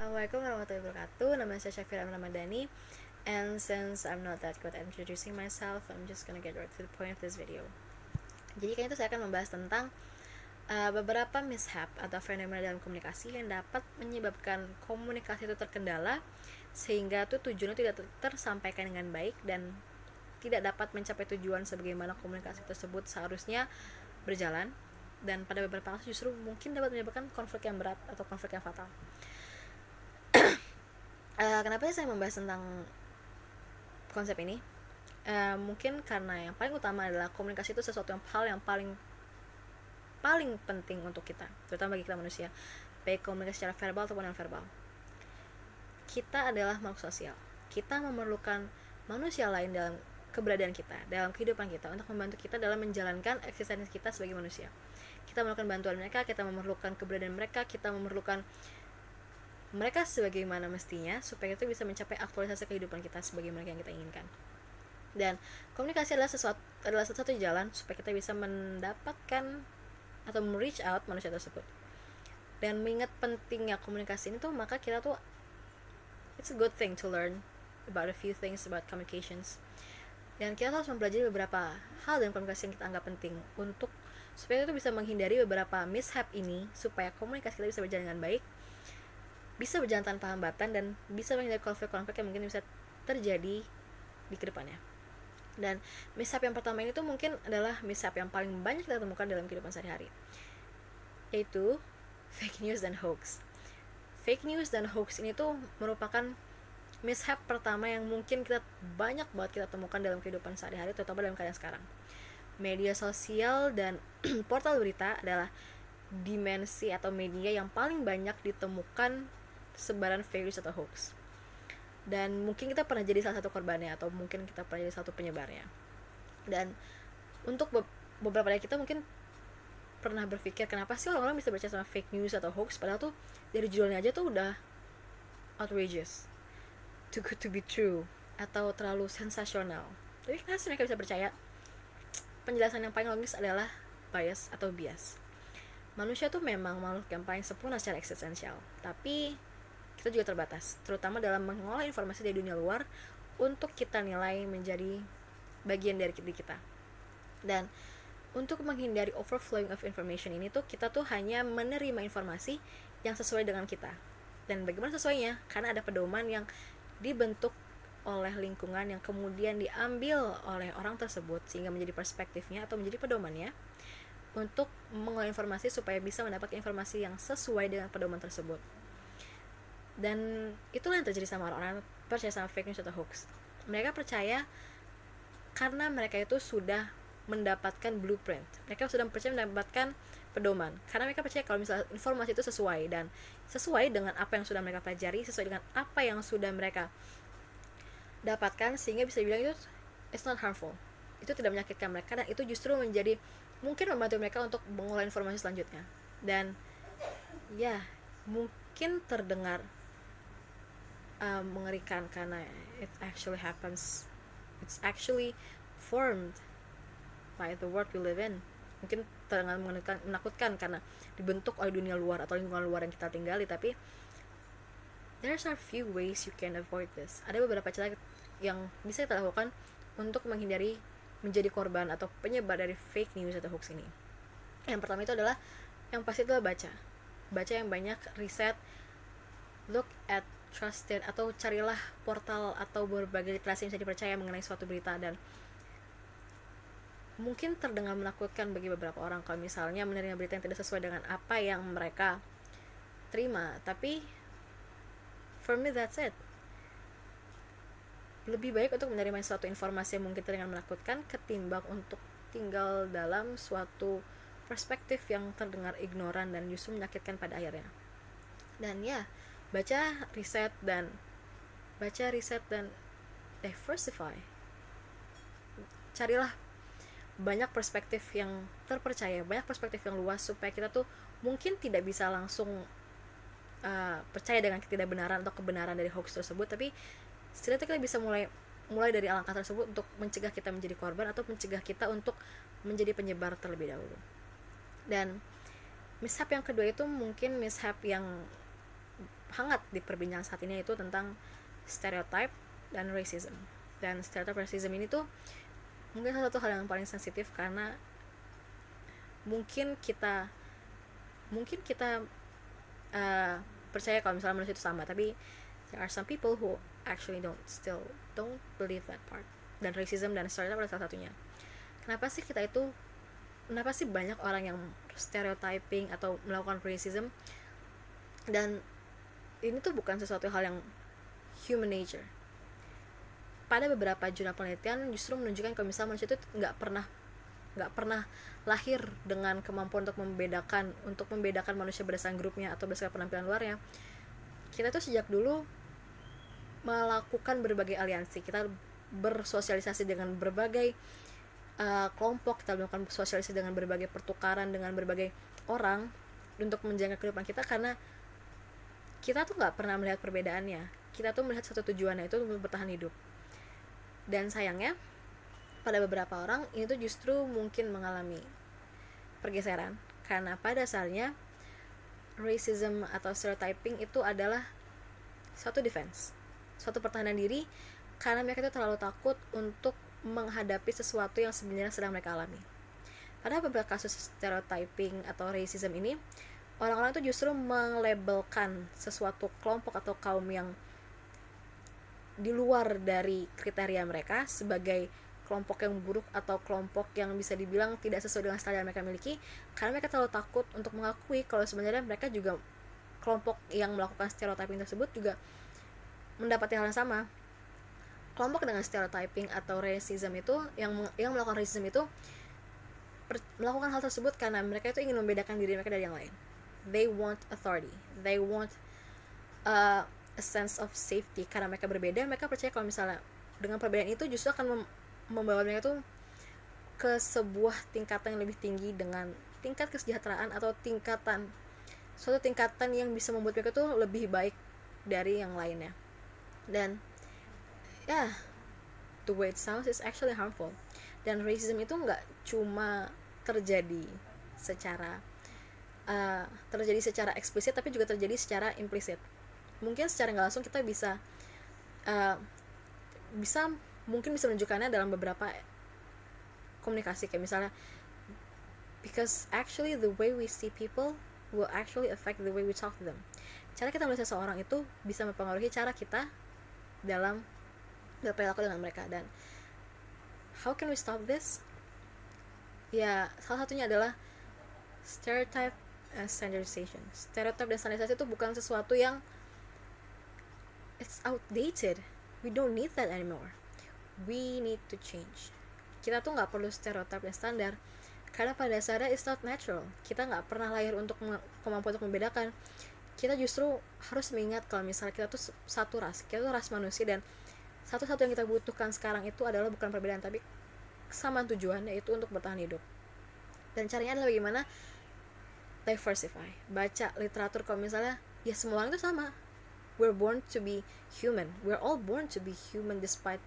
Assalamualaikum warahmatullahi wabarakatuh. Nama saya Syafira Ramadhani. And since I'm not that good at introducing myself, I'm just gonna get right to the point of this video. Jadi kayaknya itu saya akan membahas tentang beberapa mishap atau fenomena dalam komunikasi yang dapat menyebabkan komunikasi itu terkendala sehingga tuh tujuannya tidak tersampaikan dengan baik dan tidak dapat mencapai tujuan sebagaimana komunikasi tersebut seharusnya berjalan, dan pada beberapa kasus justru mungkin dapat menyebabkan konflik yang berat atau konflik yang fatal. Kenapa saya membahas tentang konsep ini? Mungkin karena yang paling utama adalah komunikasi itu sesuatu yang paling penting untuk kita, terutama bagi kita manusia, baik komunikasi secara verbal ataupun non verbal. Kita adalah makhluk sosial. Kita memerlukan manusia lain dalam keberadaan kita, dalam kehidupan kita, untuk membantu kita dalam menjalankan eksistensi kita sebagai manusia. Kita memerlukan bantuan mereka, kita memerlukan keberadaan mereka, kita memerlukan mereka sebagaimana mestinya supaya kita bisa mencapai aktualisasi kehidupan kita sebagai mereka yang kita inginkan. Dan komunikasi adalah satu jalan supaya kita bisa mendapatkan atau reach out manusia tersebut. Dan mengingat pentingnya komunikasi ini tuh, maka kita tuh it's a good thing to learn about a few things about communications. Dan kita harus mempelajari beberapa hal dalam komunikasi yang kita anggap penting untuk supaya kita tuh bisa menghindari beberapa mishap ini, supaya komunikasi kita bisa berjalan dengan baik, bisa berjalan tanpa hambatan, dan bisa menghindari konflik-konflik yang mungkin bisa terjadi di kedepannya. Dan mishap yang pertama ini tuh mungkin adalah mishap yang paling banyak kita temukan dalam kehidupan sehari-hari, yaitu fake news dan hoax. Fake news dan hoax ini tuh merupakan mishap pertama yang mungkin banyak banget kita temukan dalam kehidupan sehari-hari, terutama dalam keadaan sekarang. Media sosial dan portal berita adalah dimensi atau media yang paling banyak ditemukan sebaran fake news atau hoax. Dan mungkin kita pernah jadi salah satu korbannya, atau mungkin kita pernah jadi satu penyebarnya. Dan untuk beberapa dari kita mungkin pernah berpikir, kenapa sih orang-orang bisa percaya sama fake news atau hoax, padahal tuh dari judulnya aja tuh udah outrageous, too good to be true, atau terlalu sensasional. Tapi kenapa sih mereka bisa percaya? Penjelasan yang paling logis adalah bias atau bias. Manusia tuh memang makhluk yang paling sempurna secara eksistensial, tapi kita juga terbatas, terutama dalam mengolah informasi dari dunia luar untuk kita nilai menjadi bagian dari diri kita. Dan untuk menghindari overflowing of information ini tuh, kita tuh hanya menerima informasi yang sesuai dengan kita. Dan bagaimana sesuainya? Karena ada pedoman yang dibentuk oleh lingkungan yang kemudian diambil oleh orang tersebut, sehingga menjadi perspektifnya atau menjadi pedomannya untuk mengolah informasi supaya bisa mendapatkan informasi yang sesuai dengan pedoman tersebut. Dan itulah yang terjadi sama orang-orang percaya sama fake news atau hoax. Mereka percaya karena mereka itu sudah mendapatkan blueprint, mereka sudah percaya mendapatkan pedoman, karena mereka percaya kalau misalnya informasi itu sesuai dengan apa yang sudah mereka pelajari, sesuai dengan apa yang sudah mereka dapatkan, sehingga bisa dibilang itu it's not harmful, itu tidak menyakitkan mereka, dan itu justru menjadi mungkin membantu mereka untuk mengolah informasi selanjutnya. Dan ya, mungkin terdengar mengerikan karena it actually happens, it's actually formed by the world we live in. Mungkin terdengar menakutkan karena dibentuk oleh dunia luar atau lingkungan luar yang kita tinggali, tapi there's a few ways you can avoid this. Ada beberapa cara yang bisa kita lakukan untuk menghindari menjadi korban atau penyebar dari fake news atau hoax ini. Yang pertama itu adalah, yang pasti adalah baca yang banyak, riset, look at trusted, atau carilah portal atau berbagai literasi yang bisa dipercaya mengenai suatu berita. Dan mungkin terdengar menakutkan bagi beberapa orang kalau misalnya menerima berita yang tidak sesuai dengan apa yang mereka terima, tapi for me that's it. Lebih baik untuk menerima suatu informasi yang mungkin terdengar menakutkan ketimbang untuk tinggal dalam suatu perspektif yang terdengar ignoran dan justru menyakitkan pada akhirnya. Dan ya, baca riset dan diversify. Carilah banyak perspektif yang terpercaya, banyak perspektif yang luas, supaya kita tuh mungkin tidak bisa langsung percaya dengan ketidakbenaran atau kebenaran dari hoax tersebut, tapi setidaknya kita bisa mulai dari alangkah tersebut untuk mencegah kita menjadi korban atau mencegah kita untuk menjadi penyebar terlebih dahulu. Dan mishap yang kedua itu mungkin mishap yang hangat diperbincangkan saat ini, yaitu tentang stereotype dan racism. Dan stereotype racism ini tuh mungkin salah satu hal yang paling sensitif, karena mungkin kita percaya kalau misalnya manusia itu sama, tapi there are some people who actually don't believe that part. Dan racism dan stereotype adalah salah satunya. Kenapa sih banyak orang yang stereotyping atau melakukan racism? Dan ini tuh bukan sesuatu hal yang human nature. Pada beberapa jurnal penelitian justru menunjukkan kalau misalnya manusia itu nggak pernah lahir dengan kemampuan untuk membedakan manusia berdasarkan grupnya atau berdasarkan penampilan luarnya. Kita tuh sejak dulu melakukan berbagai aliansi, kita bersosialisasi dengan berbagai kelompok, kita melakukan sosialisasi dengan berbagai pertukaran dengan berbagai orang untuk menjaga kehidupan kita, karena kita tuh nggak pernah melihat perbedaannya. Kita tuh melihat satu tujuannya, itu untuk bertahan hidup. Dan sayangnya pada beberapa orang ini tuh justru mungkin mengalami pergeseran, karena pada dasarnya racism atau stereotyping itu adalah suatu defense, suatu pertahanan diri, karena mereka itu terlalu takut untuk menghadapi sesuatu yang sebenarnya sedang mereka alami. Pada beberapa kasus stereotyping atau racism ini, orang-orang itu justru melabelkan sesuatu kelompok atau kaum yang di luar dari kriteria mereka sebagai kelompok yang buruk atau kelompok yang bisa dibilang tidak sesuai dengan standar yang mereka miliki, karena mereka terlalu takut untuk mengakui kalau sebenarnya mereka juga, kelompok yang melakukan stereotyping tersebut juga mendapati hal yang sama. Kelompok dengan stereotyping atau racism itu yang melakukan racism itu melakukan hal tersebut karena mereka itu ingin membedakan diri mereka dari yang lain. They want authority, they want a sense of safety. Karena mereka berbeda, mereka percaya kalau misalnya dengan perbedaan itu justru akan membawa mereka tuh ke sebuah tingkatan yang lebih tinggi, dengan tingkat kesejahteraan atau suatu tingkatan yang bisa membuat mereka tuh lebih baik dari yang lainnya. Dan the way it sounds is actually harmful. Dan racism itu nggak cuma terjadi secara eksplisit, tapi juga terjadi secara implisit. Mungkin secara nggak langsung kita bisa menunjukkannya dalam beberapa komunikasi, kayak misalnya, because actually the way we see people will actually affect the way we talk to them. Cara kita melihat seseorang itu bisa mempengaruhi cara kita dalam berperilaku dengan mereka. Dan how can we stop this? Ya, salah satunya adalah stereotype and standardization. Stereotype dan standarisasi itu bukan sesuatu yang it's outdated. We don't need that anymore. We need to change. Kita tuh nggak perlu stereotype dan standar, karena pada dasarnya it's not natural. Kita nggak pernah lahir untuk kemampuan untuk membedakan. Kita justru harus mengingat kalau misalnya kita tuh satu ras, kita tuh ras manusia, dan satu-satu yang kita butuhkan sekarang itu adalah bukan perbedaan, tapi kesamaan tujuan, yaitu untuk bertahan hidup. Dan caranya adalah bagaimana diversify, baca literatur. Kalau misalnya ya semua orang itu sama, we're born to be human, we're all born to be human despite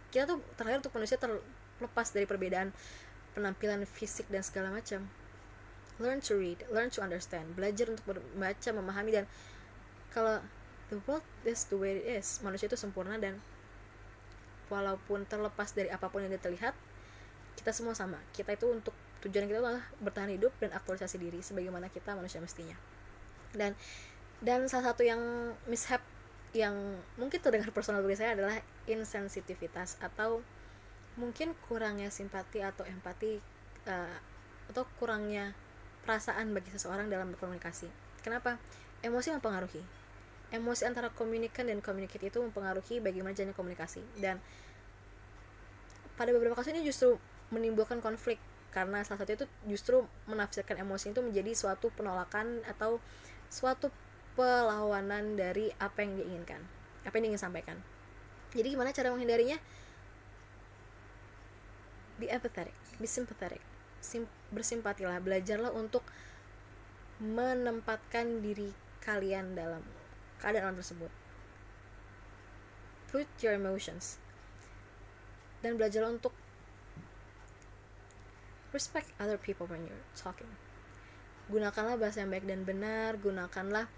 kita tuh terlahir untuk manusia terlepas dari perbedaan penampilan fisik dan segala macam. Learn to read, learn to understand, belajar untuk membaca, memahami. Dan kalau the world is the way it is, manusia itu sempurna, dan walaupun terlepas dari apapun yang terlihat, kita semua sama. Kita itu untuk tujuan kita adalah bertahan hidup dan aktualisasi diri sebagaimana kita manusia mestinya. Dan salah satu yang mishap yang mungkin terdengar personal bagi saya adalah insensitivitas, atau mungkin kurangnya simpati atau empati, atau kurangnya perasaan bagi seseorang dalam berkomunikasi. Kenapa? Emosi mempengaruhi. Emosi antara komunikan dan communicate itu mempengaruhi bagaimana jalannya komunikasi. Dan pada beberapa kasus ini justru menimbulkan konflik, karena salah satu itu justru menafsirkan emosi itu menjadi suatu penolakan atau suatu perlawanan dari apa yang dia inginkan, apa yang dia ingin sampaikan. Jadi gimana cara menghindarinya? Be empathetic, be sympathetic, bersimpatilah, belajarlah untuk menempatkan diri kalian dalam keadaan orang tersebut. Put your emotions, dan belajarlah untuk respect other people when you're talking. Gunakanlah bahasa yang baik dan benar, gunakanlah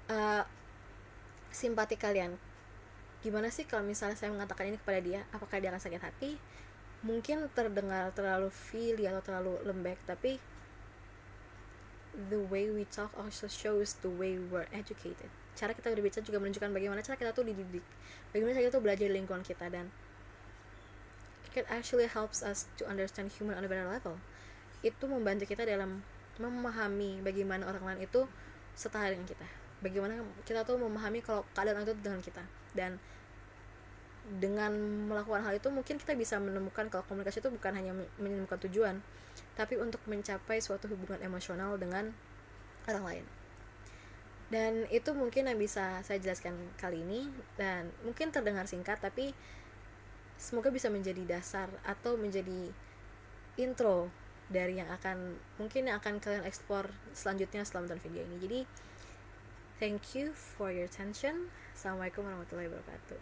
uh, simpati kalian. Gimana sih kalau misalnya saya mengatakan ini kepada dia, apakah dia akan sakit hati? Mungkin terdengar terlalu feely atau terlalu lembek, tapi the way we talk also shows the way we were educated. Cara kita berbicara juga menunjukkan bagaimana cara kita tuh dididik, bagaimana cara kita tuh belajar di lingkungan kita, dan it actually helps us to understand human on a better level. Itu membantu kita dalam memahami bagaimana orang lain itu setara dengan kita, bagaimana kita tuh memahami kalau keadaan itu dengan kita. Dan dengan melakukan hal itu mungkin kita bisa menemukan kalau komunikasi itu bukan hanya menemukan tujuan, tapi untuk mencapai suatu hubungan emosional dengan orang lain. Dan itu mungkin yang bisa saya jelaskan kali ini, dan mungkin terdengar singkat, tapi semoga bisa menjadi dasar atau menjadi intro dari yang akan kalian explore selanjutnya setelah menonton video ini. Jadi thank you for your attention. Assalamualaikum warahmatullahi wabarakatuh.